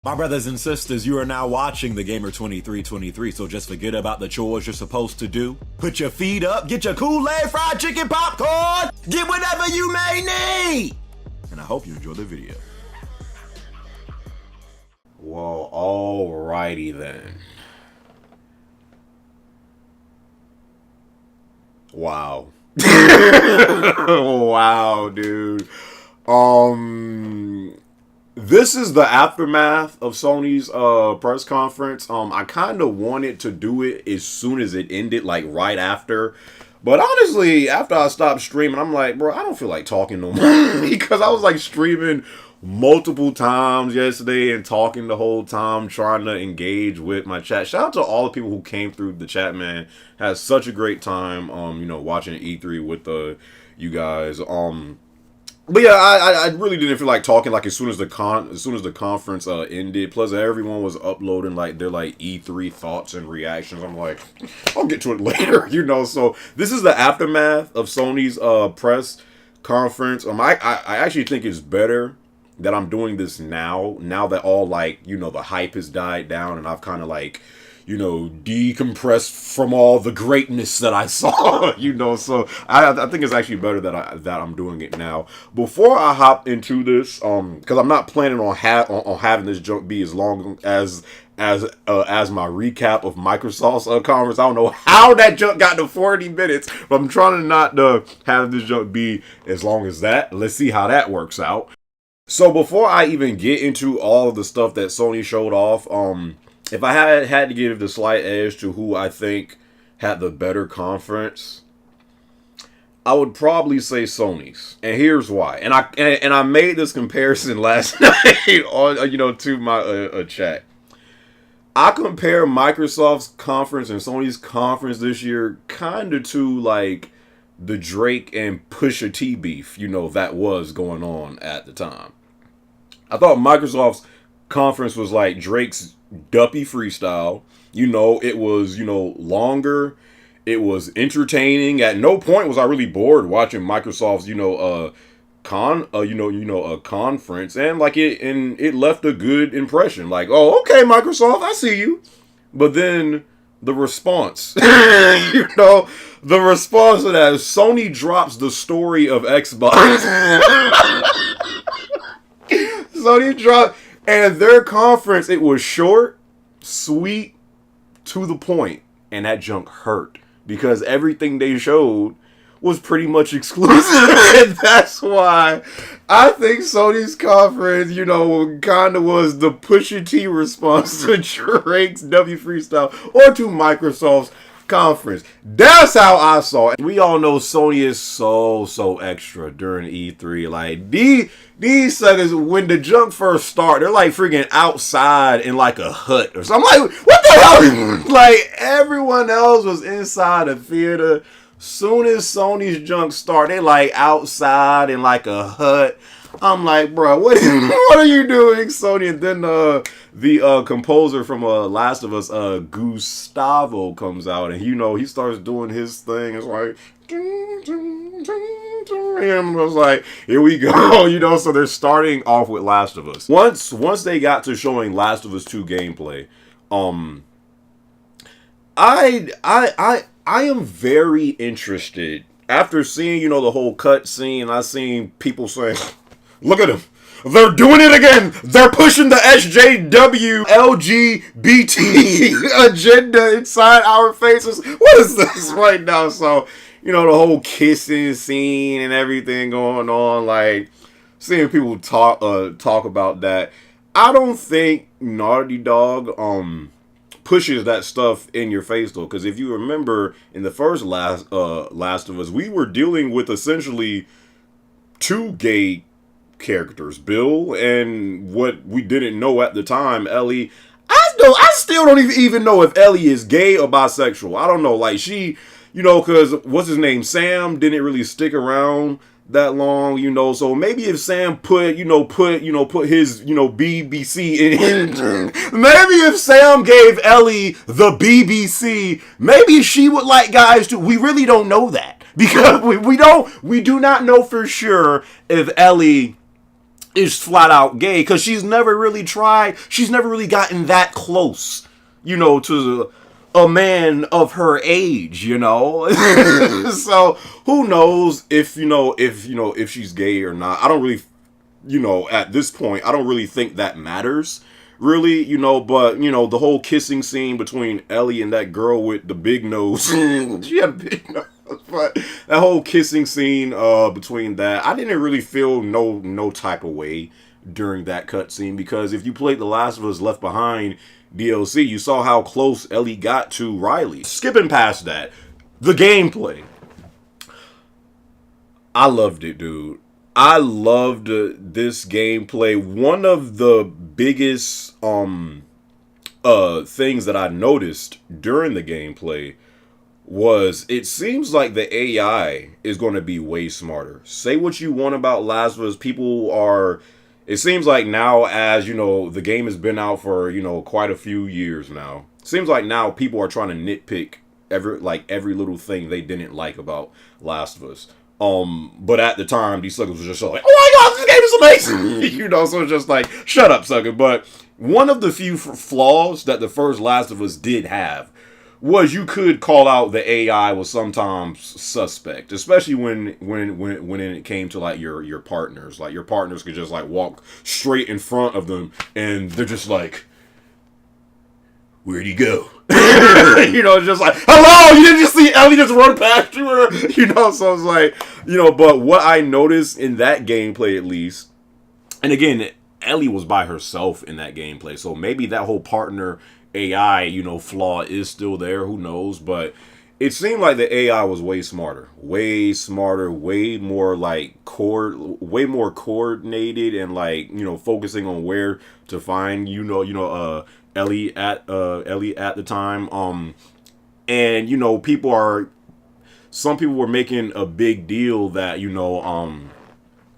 My brothers and sisters, you are now watching the Gamer 2323, so just forget about the chores you're supposed to do. Put your feet up, get your Kool-Aid, fried chicken, popcorn, get whatever you may need! And I hope you enjoy the video. Well, alrighty then. Wow. Wow, dude. This is the aftermath of Sony's press conference. I kind of wanted to do it as soon as it ended, like right after. But honestly, after I stopped streaming, I'm like, bro, I don't feel like talking no more. Because I was like streaming multiple times yesterday and talking the whole time, trying to engage with my chat. Shout out to all the people who came through the chat, man. Had such a great time, watching E3 with you guys. But yeah, I really didn't feel like talking like as soon as the conference ended. Plus, everyone was uploading like their like E3 thoughts and reactions. I'm like, I'll get to it later, So this is the aftermath of Sony's press conference. I actually think it's better that I'm doing this now that all like the hype has died down and I've kind of like decompressed from all the greatness that I saw, so I think it's actually better that I'm doing it now. Before I hop into this, because I'm not planning on having this joke be as long as my recap of Microsoft's conference. I don't know how that joke got to 40 minutes, but I'm trying to not have this joke be as long as that. Let's see how that works out. So before I even get into all of the stuff that Sony showed off, if I had to give the slight edge to who I think had the better conference, I would probably say Sony's, and here's why. And I made this comparison last night on to my chat. I compare Microsoft's conference and Sony's conference this year kind of to like the Drake and Pusha T beef, that was going on at the time. I thought Microsoft's conference was like Drake's Duppy freestyle. It was longer, it was entertaining. At no point was I really bored watching Microsoft's conference, and like it left a good impression. Like, oh, okay, Microsoft, I see you. But then the response, the response to that is Sony drops the story of Xbox. Sony dropped. And their conference, it was short, sweet, to the point. And that junk hurt. Because everything they showed was pretty much exclusive. And that's why I think Sony's conference, kind of was the Pusha T response to Drake's W Freestyle or to Microsoft's conference. That's how I saw it. We all know Sony is so extra during E3. Like these suckers, when the junk first start, they're like freaking outside in like a hut or something. I'm like, what the hell? Like everyone else was inside a theater. Soon as Sony's junk start, they like outside in like a hut. I'm like, bro, what are you doing, Sony? And then the composer from Last of Us, Gustavo, comes out, and he starts doing his thing. It's like, and I was like, here we go, So they're starting off with Last of Us. Once they got to showing Last of Us 2 gameplay, I am very interested. After seeing, the whole cut scene, I seen people saying, look at them. They're doing it again. They're pushing the SJW LGBT agenda inside our faces. What is this right now? So, the whole kissing scene and everything going on, like seeing people talk about that. I don't think Naughty Dog pushes that stuff in your face though, because if you remember in the first Last of Us, we were dealing with essentially two gay characters, Bill and what we didn't know at the time, Ellie. I still don't even know if Ellie is gay or bisexual. I don't know, like she, because what's his name, Sam, didn't really stick around that long, so maybe if Sam put his BBC in maybe if Sam gave Ellie the BBC, maybe she would like guys too. We really don't know that because we do not know for sure if Ellie is flat out gay, because she's never really tried, she's never really gotten that close, to a man of her age, So who knows if she's gay or not. I don't really, at this point, I don't really think that matters, really, but, the whole kissing scene between Ellie and that girl with the big nose. She had a big nose. But that whole kissing scene between that, I didn't really feel no type of way during that cutscene, because if you played The Last of Us Left Behind DLC, you saw how close Ellie got to Riley. Skipping past that, the gameplay. I loved it, dude. I loved this gameplay. One of the biggest things that I noticed during the gameplay was, it seems like the AI is going to be way smarter. Say what you want about Last of Us, it seems like now, as the game has been out for quite a few years now, it seems like now people are trying to nitpick every little thing they didn't like about Last of Us. But at the time, these suckers were just like, oh my god, this game is amazing! So it's just like, shut up, sucker. But one of the few flaws that the first Last of Us did have was, you could call out the AI was sometimes suspect, especially when it came to like your partners. Like, your partners could just like walk straight in front of them and they're just like, where'd he go? It's just like, hello, you didn't just see Ellie just run past you? So it's like, but what I noticed in that gameplay, at least, and again, Ellie was by herself in that gameplay, so maybe that whole partner AI, flaw is still there, who knows, but it seemed like the AI was way smarter, way more like way more coordinated, and like, focusing on where to find, Ellie at the time. And some people were making a big deal that,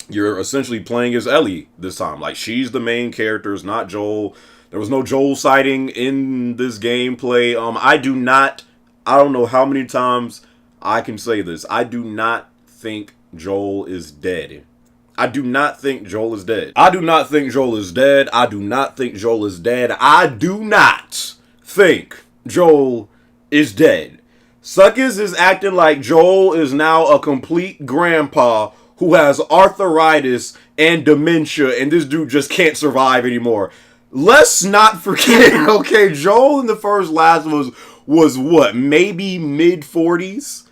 you're essentially playing as Ellie this time. Like, she's the main character, it's not Joel. There was no Joel sighting in this gameplay. I don't know how many times I can say this. I do not think Joel is dead. I do not think Joel is dead. I do not think Joel is dead. I do not think Joel is dead. I do not think Joel is dead. Suckers is acting like Joel is now a complete grandpa who has arthritis and dementia, and this dude just can't survive anymore. Let's not forget, okay, Joel in the first Last of Us was what, maybe mid-40s?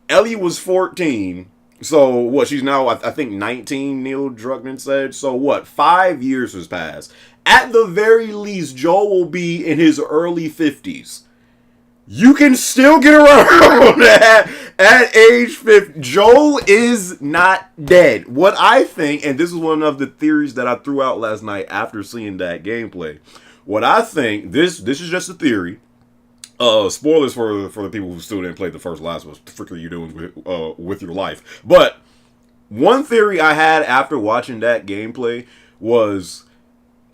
Ellie was 14. So, what, she's now, I think, 19, Neil Druckmann said. So, what, 5 years has passed. At the very least, Joel will be in his early 50s. You can still get around at age 50. Joel is not dead. What I think, and this is one of the theories that I threw out last night after seeing that gameplay. What I think, this is just a theory. Spoilers for the people who still didn't play the first Last of Us. What the frick are you doing with your life? But one theory I had after watching that gameplay was,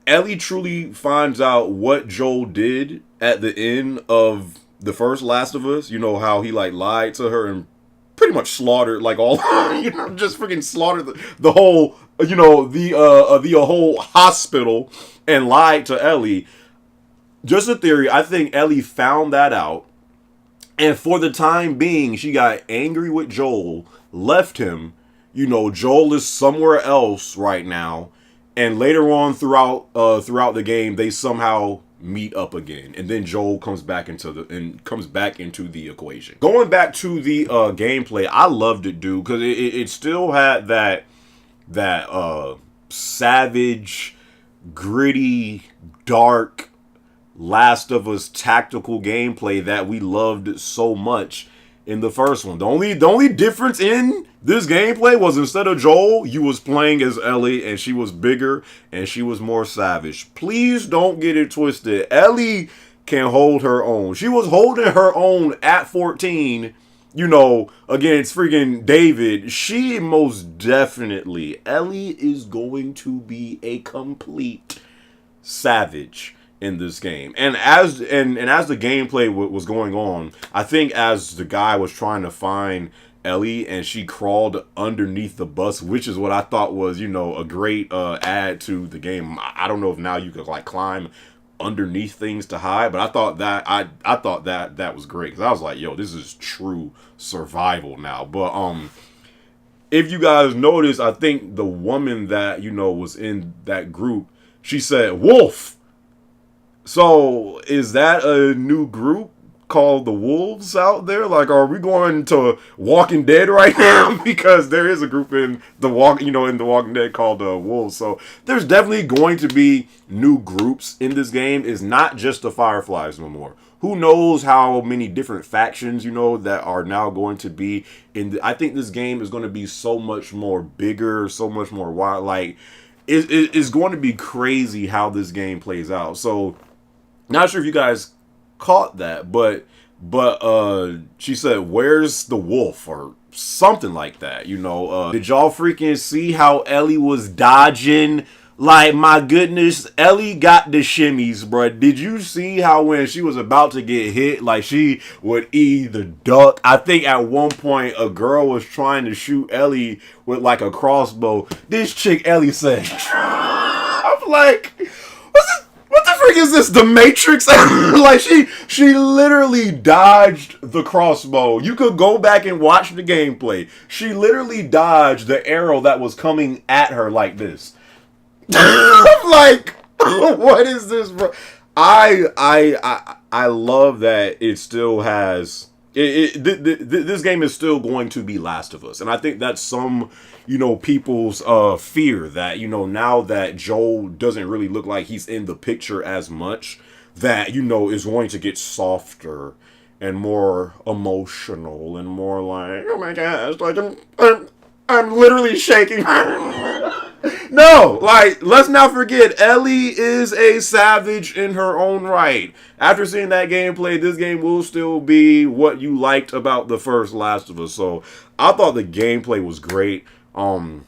Ellie truly finds out what Joel did at the end of the first Last of Us. How he like lied to her and pretty much slaughtered like all just freaking slaughtered the whole the whole hospital and lied to Ellie. Just a theory. I think Ellie found that out, and for the time being, she got angry with Joel, left him. Joel is somewhere else right now, and later on throughout the game, they somehow meet up again, and then Joel comes back into the equation. Going back to the gameplay, I loved it, dude, because it still had that savage, gritty, dark Last of Us tactical gameplay that we loved so much in the first one. The only difference in this gameplay was, instead of Joel, you was playing as Ellie, and she was bigger and she was more savage. Please don't get it twisted. Ellie can hold her own. She was holding her own at 14, against freaking David. She most definitely, Ellie is going to be a complete savage in this game. And as the gameplay was going on, I think as the guy was trying to find Ellie, and she crawled underneath the bus, which is what I thought was, you know, a great add to the game. I don't know if now you could like climb underneath things to hide, but I thought that was great, because I was like, yo, this is true survival now. But if you guys notice, I think the woman that, you know, was in that group, she said wolf. So is that a new group called the Wolves out there? Like, are we going to Walking Dead right now? Because there is a group in the Walking Dead called Wolves. So there's definitely going to be new groups in this game. It's not just the Fireflies no more. Who knows how many different factions, you know, that are now going to be in I think this game is going to be so much more bigger, so much more wild. Like, it's going to be crazy how this game plays out. So not sure if you guys caught that, but she said, where's the wolf, or something like that, you know. Did y'all freaking see how Ellie was dodging? Like, my goodness, Ellie got the shimmies, bruh. Did you see how when she was about to get hit, like, she would either duck? I think at one point a girl was trying to shoot Ellie with like a crossbow. This chick Ellie said, I'm like, what the frick is this? The Matrix? Like, she literally dodged the crossbow. You could go back and watch the gameplay. She literally dodged the arrow that was coming at her like this. I'm like, what is this, bro? I love that it still has this game is still going to be Last of Us, and I think that's some, you know, people's fear that, you know, now that Joel doesn't really look like he's in the picture as much, that, you know, is going to get softer and more emotional and more like, oh my gosh, like I'm literally shaking. No, like, let's not forget, Ellie is a savage in her own right. After seeing that gameplay, this game will still be what you liked about the first Last of Us. So I thought the gameplay was great. And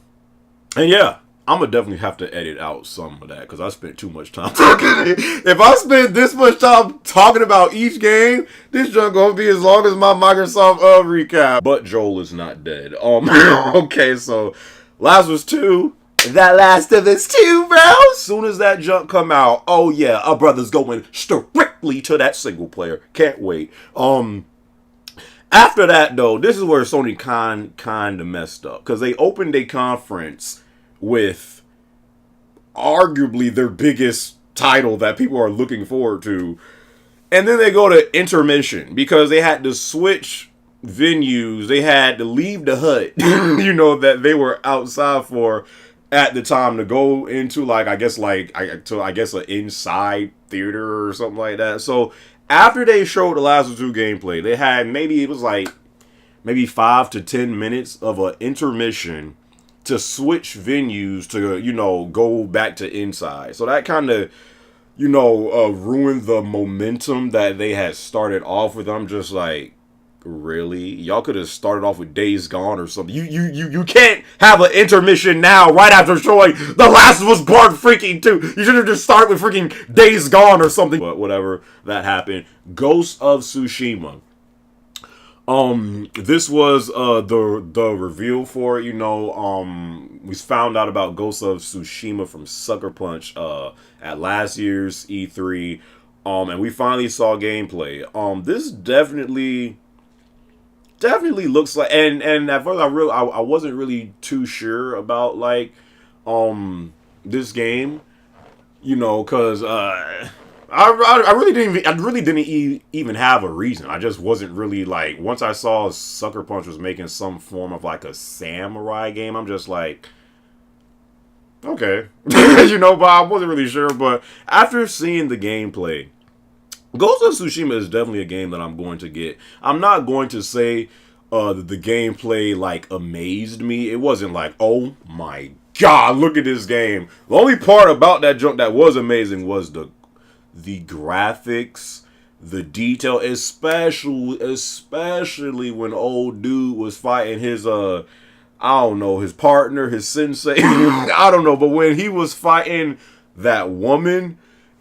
yeah, I'm gonna definitely have to edit out some of that, because I spent too much time talking. If I spend this much time talking about each game, this junk gonna be as long as my Microsoft recap. But Joel is not dead. Okay, so Last of Us 2. That Last of Us 2, bro. As soon as that junk come out, oh yeah, our brother's going strictly to that single player. Can't wait. After that, though, this is where Sony kind of messed up, because they opened a conference with arguably their biggest title that people are looking forward to, and then they go to intermission because they had to switch venues. They had to leave the hut, you know, that they were outside for at the time, to go into like I guess an inside theater or something like that. So after they showed the Last of Us 2 gameplay, they had maybe 5 to 10 minutes of an intermission to switch venues to, you know, go back to inside. So that kind of, you know, ruined the momentum that they had started off with. I'm just like, really? Y'all could have started off with Days Gone or something. You can't have an intermission now right after showing The Last of Us Part freaking 2. You should have just started with freaking Days Gone or something. But whatever, that happened. Ghost of Tsushima. This was the reveal for it, you know. We found out about Ghost of Tsushima from Sucker Punch at last year's E3. And we finally saw gameplay. This definitely looks like, and at first I wasn't really too sure about like this game, you know, because I really didn't even have a reason. I just wasn't really like, once I saw Sucker Punch was making some form of like a samurai game, I'm just like, okay. You know, but I wasn't really sure. But after seeing the gameplay, Ghost of Tsushima is definitely a game that I'm going to get. I'm not going to say the gameplay like amazed me. It wasn't like, oh my god, look at this game. The only part about that junk that was amazing was the graphics, the detail, especially when old dude was fighting his I don't know, his partner, his sensei. I don't know, but when he was fighting that woman,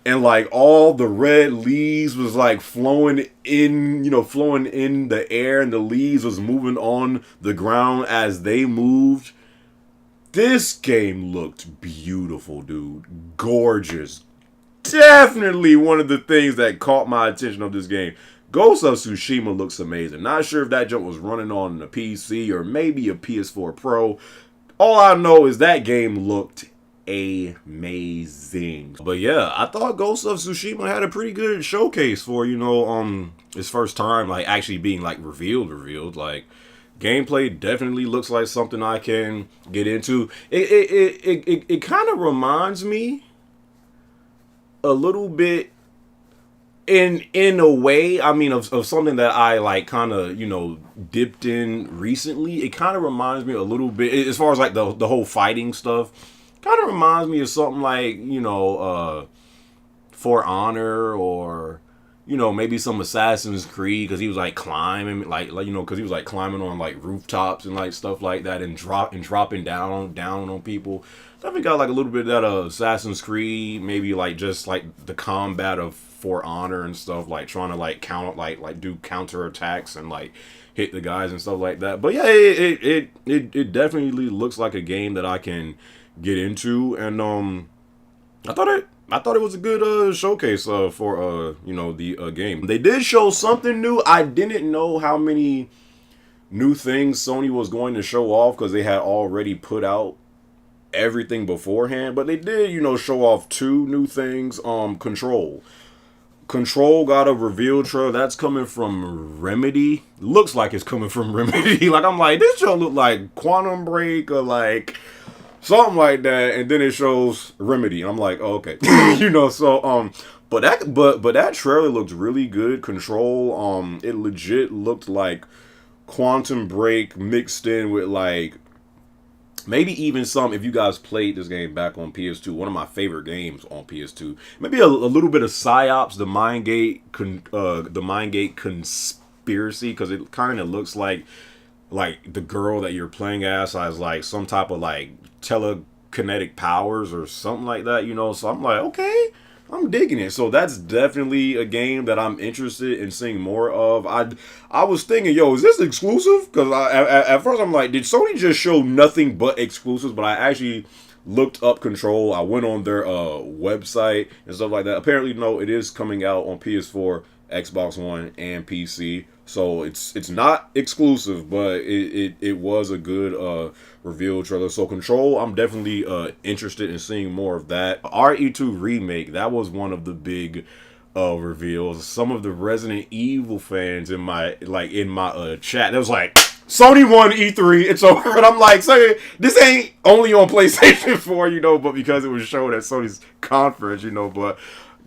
and like all the red leaves was like flowing in, flowing in the air, and the leaves was moving on the ground as they moved. This game looked beautiful, dude. Gorgeous. Definitely one of the things that caught my attention of this game. Ghost of Tsushima looks amazing. Not sure if that jump was running on a PC or maybe a PS4 Pro. All I know is that game looked amazing. But yeah, I thought Ghost of Tsushima had a pretty good showcase for, its first time like actually being like revealed. Like gameplay definitely looks like something I can get into. It kind of reminds me a little bit in a way, I mean, of something that I like kind of, dipped in recently. It kind of reminds me a little bit, as far as like the whole fighting stuff, kind of reminds me of something like, For Honor, or, maybe some Assassin's Creed, because he was like climbing, because he was like climbing on like rooftops and like stuff like that, and dropping down on people. Definitely got like a little bit of that Assassin's Creed, maybe like just like the combat of For Honor and stuff, like trying to like do counter attacks and like hit the guys and stuff like that. But yeah, it definitely looks like a game that I can get into, and I thought it was a good showcase for the game. They did show something new. I didn't know how many new things Sony was going to show off because they had already put out everything beforehand, but they did, show off 2 new things. Control got a reveal trailer that's coming from Remedy. Looks like it's coming from Remedy. Like, I'm like, this show look like Quantum Break or like something like that, and then it shows Remedy. I'm like, oh, okay. But that trailer looked really good. Control, it legit looked like Quantum Break mixed in with like maybe even some, if you guys played this game back on PS2, one of my favorite games on PS2. Maybe a little bit of Psyops, the Mindgate conspiracy, because it kind of looks like the girl that you're playing as has like some type of like telekinetic powers or something like that, So I'm like, okay, I'm digging it. So that's definitely a game that I'm interested in seeing more of. I was thinking, yo, is this exclusive? Because at first I'm like, did Sony just show nothing but exclusives? But I actually looked up Control. I went on their website and stuff like that. Apparently, no, it is coming out on PS4, Xbox One, and PC. So it's not exclusive, but it was a good reveal trailer. So Control, I'm definitely interested in seeing more of that. RE2 Remake, that was one of the big reveals. Some of the Resident Evil fans in my chat, that was like, Sony won E3, it's over. And I'm like, so this ain't only on PlayStation 4, but because it was shown at Sony's conference, but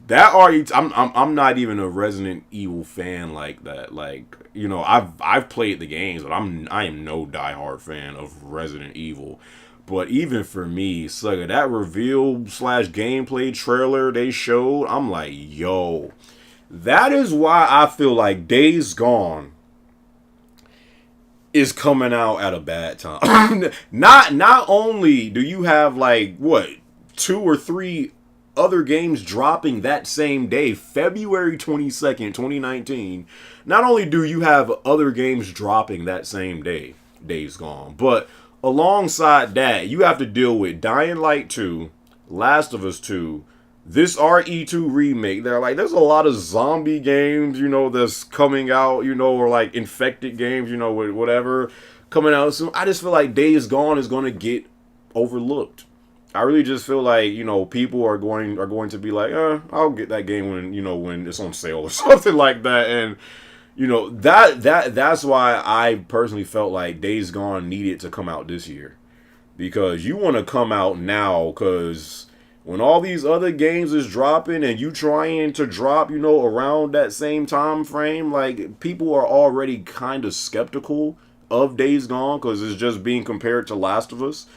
that I'm not even a Resident Evil fan like that. Like, I've played the games, but I am no diehard fan of Resident Evil. But even for me, so that reveal / gameplay trailer they showed, I'm like, yo, that is why I feel like Days Gone is coming out at a bad time. Not only do you have like 2 or 3 other games dropping that same day, February 22nd, 2019. Not only do you have other games dropping that same day, Days Gone, but alongside that, you have to deal with Dying Light 2, Last of Us 2, this RE2 remake. There's a lot of zombie games, that's coming out, or like infected games, whatever coming out soon. I just feel like Days Gone is going to get overlooked. I really just feel like, people are going to be like, I'll get that game when it's on sale or something like that. And, that's why I personally felt like Days Gone needed to come out this year. Because you want to come out now, because when all these other games is dropping and you trying to drop, around that same time frame, like, people are already kind of skeptical of Days Gone because it's just being compared to Last of Us.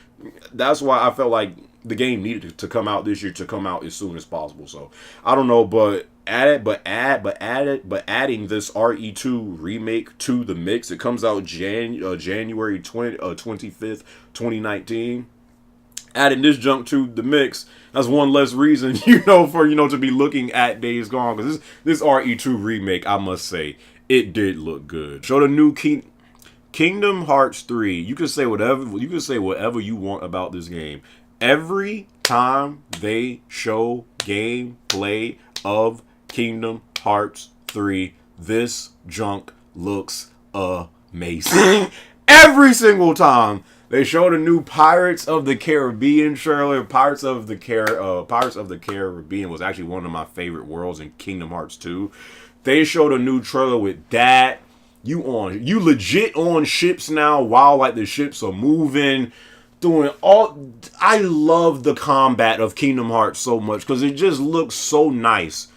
That's why I felt like the game needed to come out this year, to come out as soon as possible. So I don't know, but adding this RE2 remake to the mix, it comes out January 25th, 2019. Adding this junk to the mix, that's one less reason, for, to be looking at Days Gone. Because this RE2 remake, I must say, it did look good. Show the new Kingdom Hearts 3. You can say whatever you want about this game. Every time they show gameplay of Kingdom Hearts 3, this junk looks amazing. Every single time they showed a new Pirates of the Caribbean trailer. Pirates of the Caribbean was actually one of my favorite worlds in Kingdom Hearts 2. They showed a new trailer with that. You legit on ships now while like the ships are moving. I love the combat of Kingdom Hearts so much because it just looks so nice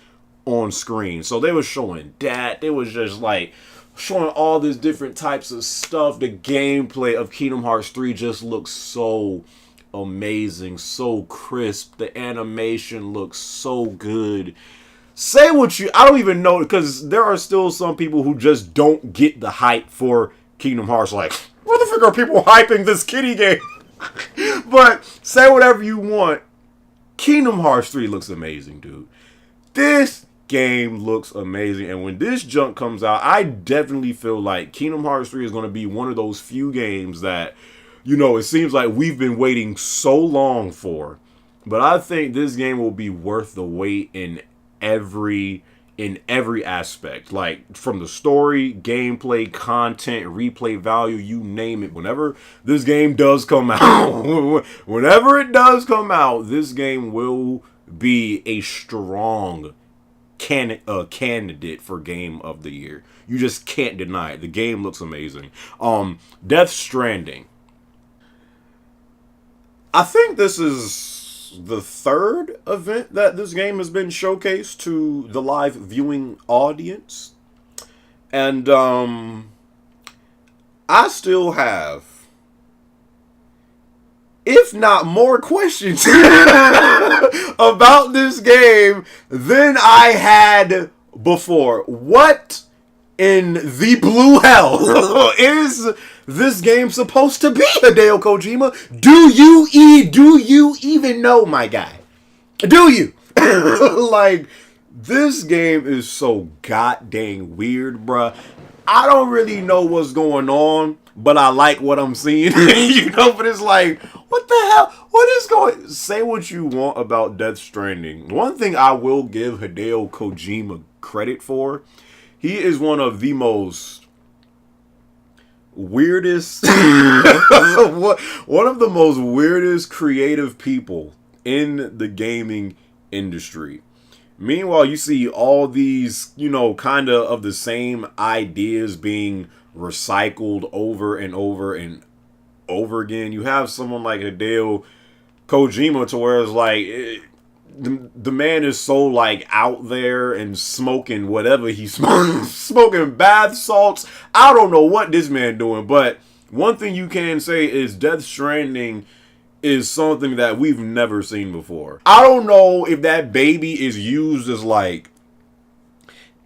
on screen. So they were showing that. They was just like showing all these different types of stuff. The gameplay of Kingdom Hearts 3 just looks so amazing, so crisp. The animation looks so good. I don't even know, because there are still some people who just don't get the hype for Kingdom Hearts. Like, what the fuck are people hyping this kitty game? But say whatever you want. Kingdom Hearts 3 looks amazing, dude. This game looks amazing. And when this junk comes out, I definitely feel like Kingdom Hearts 3 is going to be one of those few games that, it seems like we've been waiting so long for. But I think this game will be worth the wait in every aspect, like from the story, gameplay, content, replay value, you name it. Whenever this game does come out, this game will be a strong candidate for Game of the Year. You just can't deny it. The game looks amazing. Death Stranding. I think this is the third event that this game has been showcased to the live viewing audience. And I still have, if not more questions about this game than I had before. What in the blue hell is this game supposed to be, Hideo Kojima? Do you even know, my guy? Do you? Like, this game is so goddamn weird, bruh. I don't really know what's going on, but I like what I'm seeing. But it's like, what the hell? What is going? Say what you want about Death Stranding. One thing I will give Hideo Kojima credit for, he is one of the most weirdest one of the most weirdest creative people in the gaming industry. Meanwhile, you see all these, kind of the same ideas being recycled over and over and over again. You have someone like Hideo Kojima to where it's like the man is so like out there and smoking whatever he's smoking bath salts. I don't know what this man doing, but one thing you can say is Death Stranding is something that we've never seen before. I don't know if that baby is used as like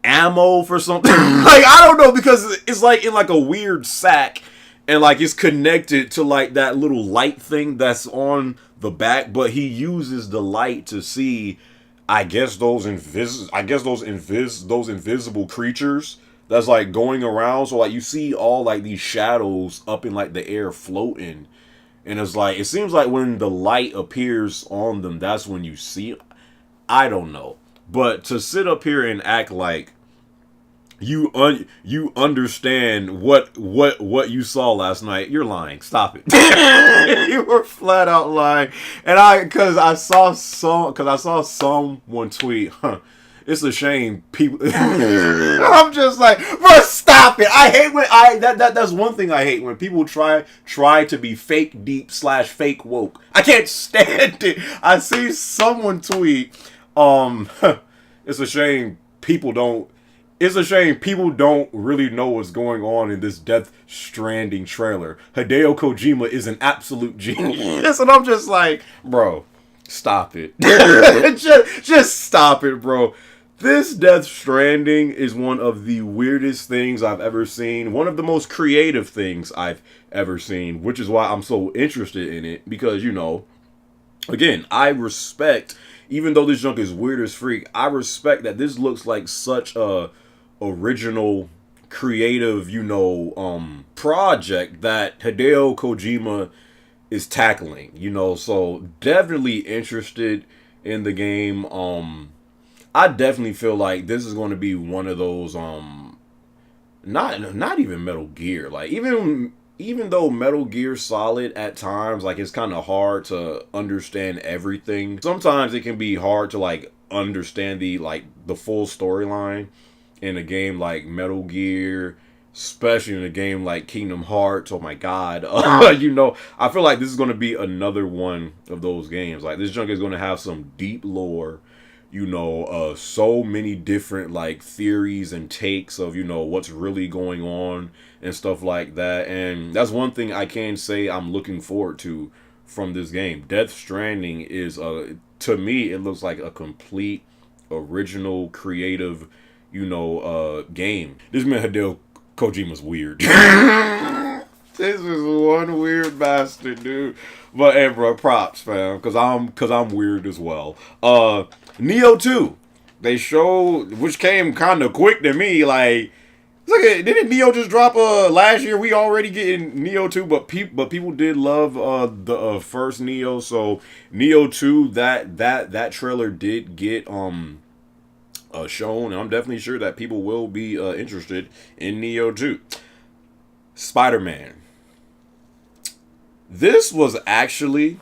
ammo for something. Like, I don't know, because it's like in like a weird sack and like it's connected to like that little light thing that's on the back, but he uses the light to see, I guess those invisible creatures that's like going around. So like you see all like these shadows up in like the air floating, and it's like, it seems like when the light appears on them, that's when you see it. I don't know, but to sit up here and act like you understand what you saw last night, you're lying. Stop it. You were flat out lying. And because I saw someone tweet, it's a shame people. I'm just like, bro, stop it. I hate when that's one thing I hate, when people try to be fake deep / fake woke. I can't stand it. I see someone tweet, it's a shame people don't really know what's going on in this Death Stranding trailer. Hideo Kojima is an absolute genius. And I'm just like, bro, stop it. just stop it, bro. This Death Stranding is one of the weirdest things I've ever seen. One of the most creative things I've ever seen, which is why I'm so interested in it. Because, Again, I respect, even though this junk is weird as freak, I respect that this looks like such a original, creative, project that Hideo Kojima is tackling. So definitely interested in the game. I definitely feel like this is going to be one of those not even Metal Gear. Like even though Metal Gear Solid at times, like, it's kind of hard to understand everything. Sometimes it can be hard to like understand the full storyline in a game like Metal Gear, especially in a game like Kingdom Hearts. Oh my god. I feel like this is going to be another one of those games. Like, this junk is going to have some deep lore, so many different like theories and takes of what's really going on and stuff like that. And that's one thing I can say I'm looking forward to from this game. Death Stranding is to me, it looks like a complete original creative game. This man Hideo Kojima's weird. This is one weird bastard, dude. But hey, bro, props, fam, cause I'm weird as well. Neo 2, they showed, which came kind of quick to me. Like, look at, didn't Neo just drop last year? We already getting Neo 2, but people did love the first Neo. So Neo 2, that trailer did get shown, and I'm definitely sure that people will be interested in Neo 2. Spider-Man. This was actually,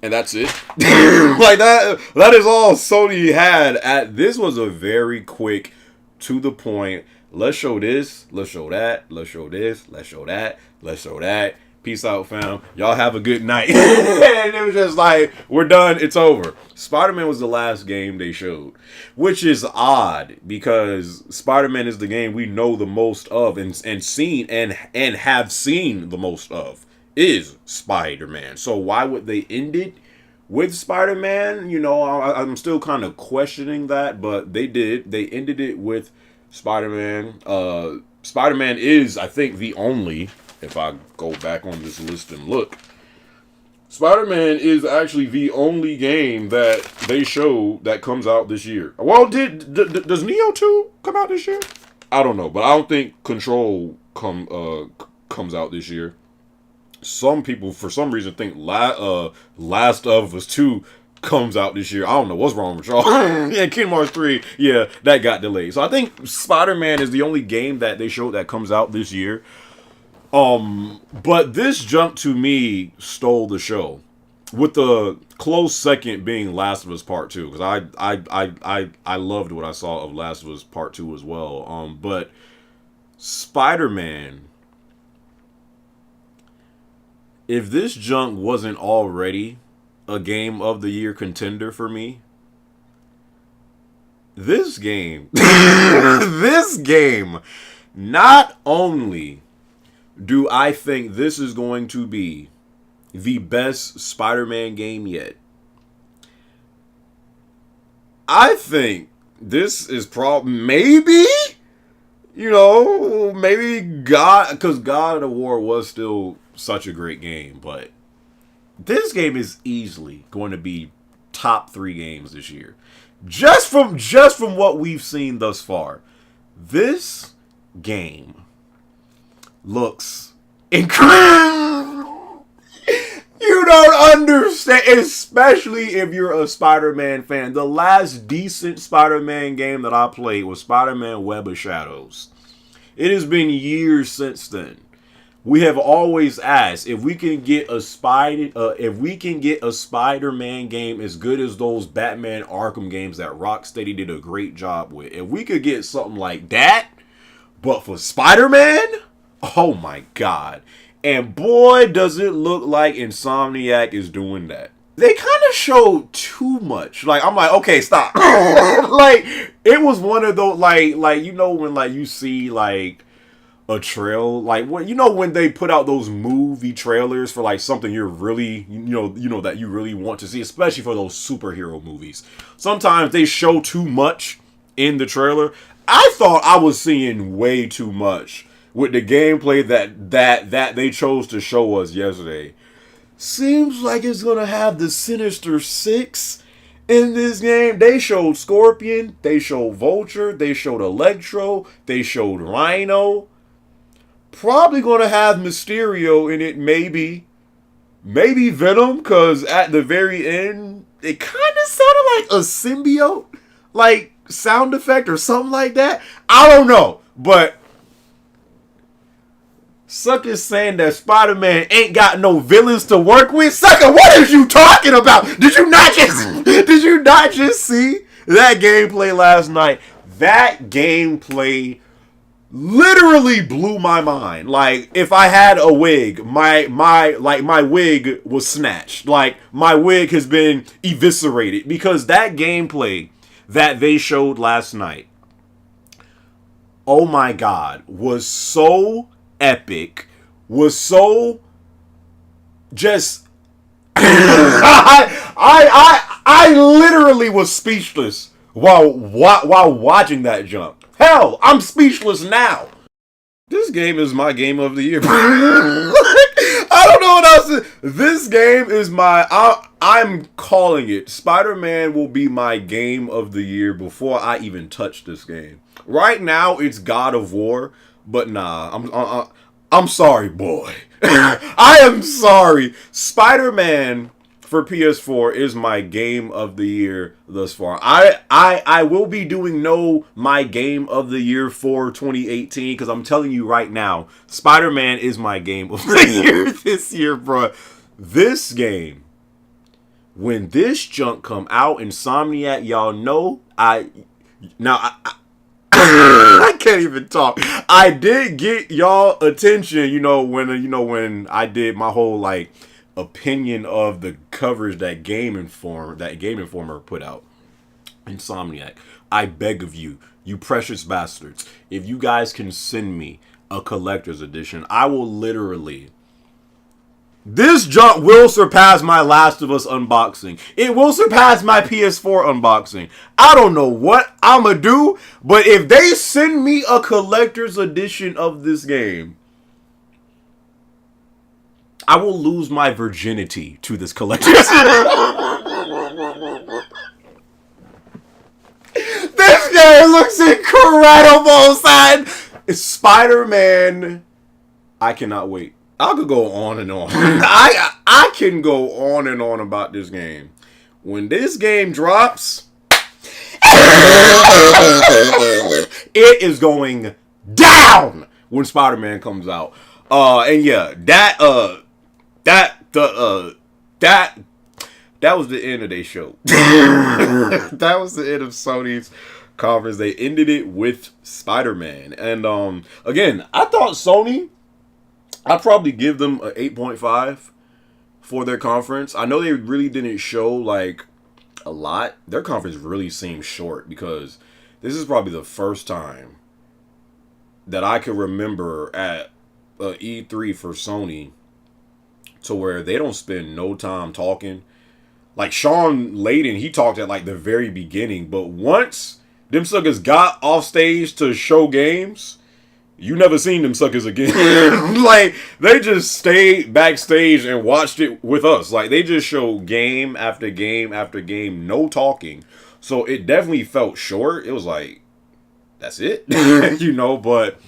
and that's it. Like, that is all Sony had. This was a very quick, to the point. Let's show this, let's show that, let's show this, let's show that, let's show that. Peace out, fam. Y'all have a good night. And it was just like, we're done, it's over. Spider-Man was the last game they showed, which is odd because Spider-Man is the game we know the most of and seen and have seen the most of is Spider-Man. So why would they end it with Spider-Man? I'm still kind of questioning that, but they did. They ended it with Spider-Man. Spider-Man is, I think, the only, if I go back on this list and look, Spider-Man is actually the only game that they show that comes out this year. Well, does Neo 2 come out this year? I don't know, but I don't think Control comes out this year. Some people, for some reason, think Last of Us 2 comes out this year. I don't know what's wrong with y'all. Yeah, Kingdom Hearts 3, yeah, that got delayed. So I think Spider-Man is the only game that they showed that comes out this year. But this jump to me stole the show, with the close second being Last of Us Part 2, because I loved what I saw of Last of Us Part 2 as well. But Spider-Man, if this junk wasn't already a game of the year contender for me, this game, not only do I think this is going to be the best Spider-Man game yet, I think this is maybe God, because God of War was still such a great game, but this game is easily going to be top 3 games this year. Just from what we've seen thus far, this game looks incredible. You don't understand, especially if you're a Spider-Man fan. The last decent Spider-Man game that I played was Spider-Man Web of Shadows. It has been years since then. We have always asked if we can get a Spider-Man game as good as those Batman Arkham games that Rocksteady did a great job with. If we could get something like that, but for Spider-Man, oh my god. And boy, does it look like Insomniac is doing that. They kind of showed too much. Like, I'm like, okay, stop. Like, it was one of those, like when like you see like a trail, like when they put out those movie trailers for like something you're really that you really want to see, especially for those superhero movies. Sometimes they show too much in the trailer. I thought I was seeing way too much with the gameplay that they chose to show us yesterday. seems like it's gonna have the Sinister Six in this game. They showed Scorpion, they showed Vulture, they showed Electro, they showed Rhino. Probably gonna have Mysterio in it, maybe. Maybe Venom, because at the very end, it kind of sounded like a symbiote, like sound effect or something like that. I don't know, but Sucker's saying that Spider-Man ain't got no villains to work with. Sucker, what is you talking about? Did you not just see that gameplay last night? That gameplay literally blew my mind. Like, if I had a wig, my wig was snatched. Like, my wig has been eviscerated because that gameplay that they showed last night, oh my god, was so epic, was so just I literally was speechless while watching that jump. Hell, I'm speechless now. This game is my game of the year. I don't know what else to, this game is I'm calling it. Spider-Man will be my game of the year before I even touch this game. Right now it's God of War, but nah, I'm sorry, boy. I am sorry. Spider-Man for PS4 is my game of the year thus far. I will be doing my game of the year for 2018 because I'm telling you right now, Spider-Man is my game of the year this year, bro. This game, when this junk come out, Insomniac, y'all know I can't even talk. I did get y'all attention, when I did my whole like opinion of the coverage that Game Informer put out. Insomniac, I beg of you, you precious bastards, if you guys can send me a collector's edition, I will literally. This junk will surpass my Last of Us unboxing. It will surpass my PS4 unboxing. I don't know what I'ma do, but if they send me a collector's edition of this game, I will lose my virginity to this collector's This game looks incredible, son! It's Spider-Man. I cannot wait. I could go on and on. I can go on and on about this game. When this game drops, it is going down when Spider-Man comes out. And yeah, that was the end of their show. That was the end of Sony's conference. They ended it with Spider-Man. And again, I thought Sony, I'd probably give them an 8.5 for their conference. I know they really didn't show like a lot. Their conference really seemed short because this is probably the first time that I can remember at E3 for Sony to where they don't spend no time talking. Like Sean Layden, he talked at like the very beginning, but once them suckers got off stage to show games, you never seen them suckers again. Like, they just stayed backstage and watched it with us. Like, they just showed game after game after game, no talking. So it definitely felt short. It was like, that's it. But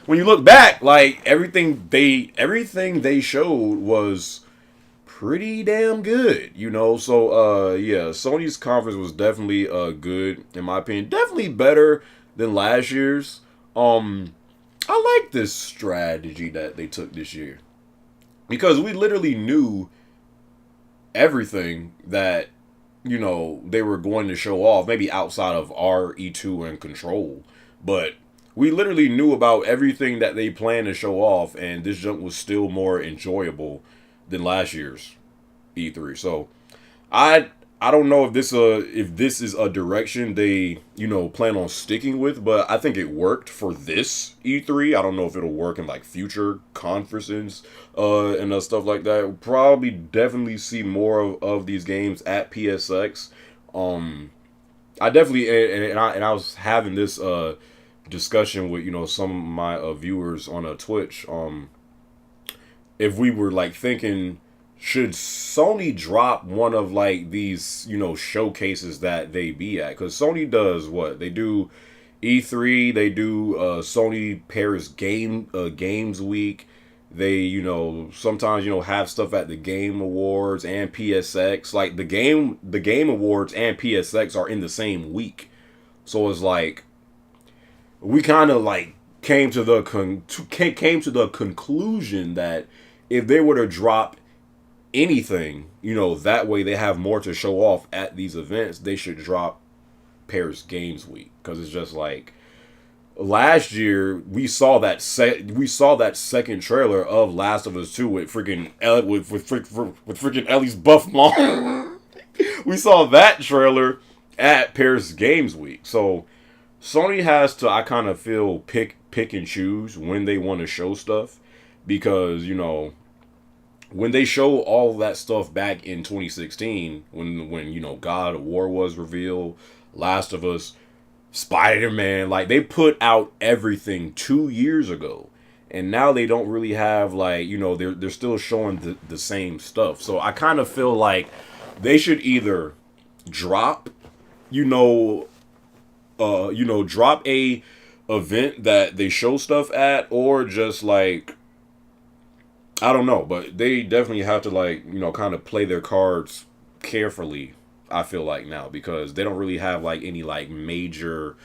when you look back, like, everything they showed was pretty damn good, So, yeah, Sony's conference was definitely good, in my opinion. Definitely better than last year's. I like this strategy that they took this year because we literally knew everything that, they were going to show off, maybe outside of our E2 and Control, but we literally knew about everything that they planned to show off, and this jump was still more enjoyable than last year's E3. So I don't know if this is a direction they, plan on sticking with, but I think it worked for this E3. I don't know if it'll work in like future conferences and stuff like that. We'll probably definitely see more of these games at PSX. I definitely and I was having this discussion with some of my viewers on Twitch. If we were like thinking should Sony drop one of like these, showcases that they be at? Because Sony does what? They do E3, they do Sony Paris Games Week. They, sometimes, have stuff at the Game Awards and PSX. Like the Game Awards and PSX are in the same week. So it's like we kind of like came to the conclusion that if they were to drop anything, that way they have more to show off at these events, they should drop Paris Games Week, because it's just like last year we saw that second trailer of Last of Us 2 with freaking with freaking Ellie's buff mom. We saw that trailer at Paris Games Week. So Sony has to, I kind of feel, pick and choose when they want to show stuff, because when they show all that stuff back in 2016, when God of War was revealed, Last of Us, Spider-Man, like they put out everything 2 years ago, and now they don't really have like they're still showing the same stuff. So I kind of feel like they should either drop drop a event that they show stuff at, or just like, I don't know, but they definitely have to like, kind of play their cards carefully, I feel like now, because they don't really have like any like major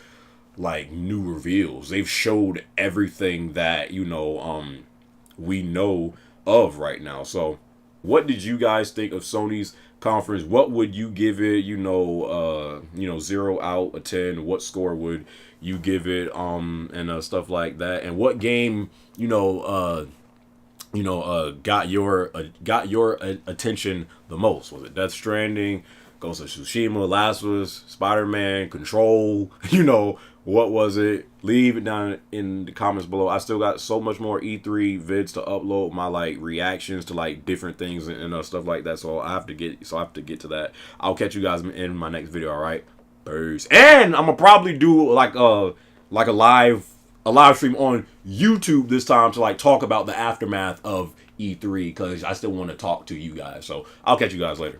like new reveals. They've showed everything that, we know of right now. So what did you guys think of Sony's conference? What would you give it? 0 out of 10. What score would you give it? And stuff like that. And what game, got your attention the most? Was it Death Stranding, Ghost of Tsushima, Last of Us, Spider-Man, Control? What was it? Leave it down in the comments below. I still got so much more E3 vids to upload, my like reactions to like different things and stuff like that. So I have to get to that. I'll catch you guys in my next video. All right, peace. And I'm gonna probably do like a live stream on YouTube this time to like talk about the aftermath of E3, because I still want to talk to you guys. So I'll catch you guys later.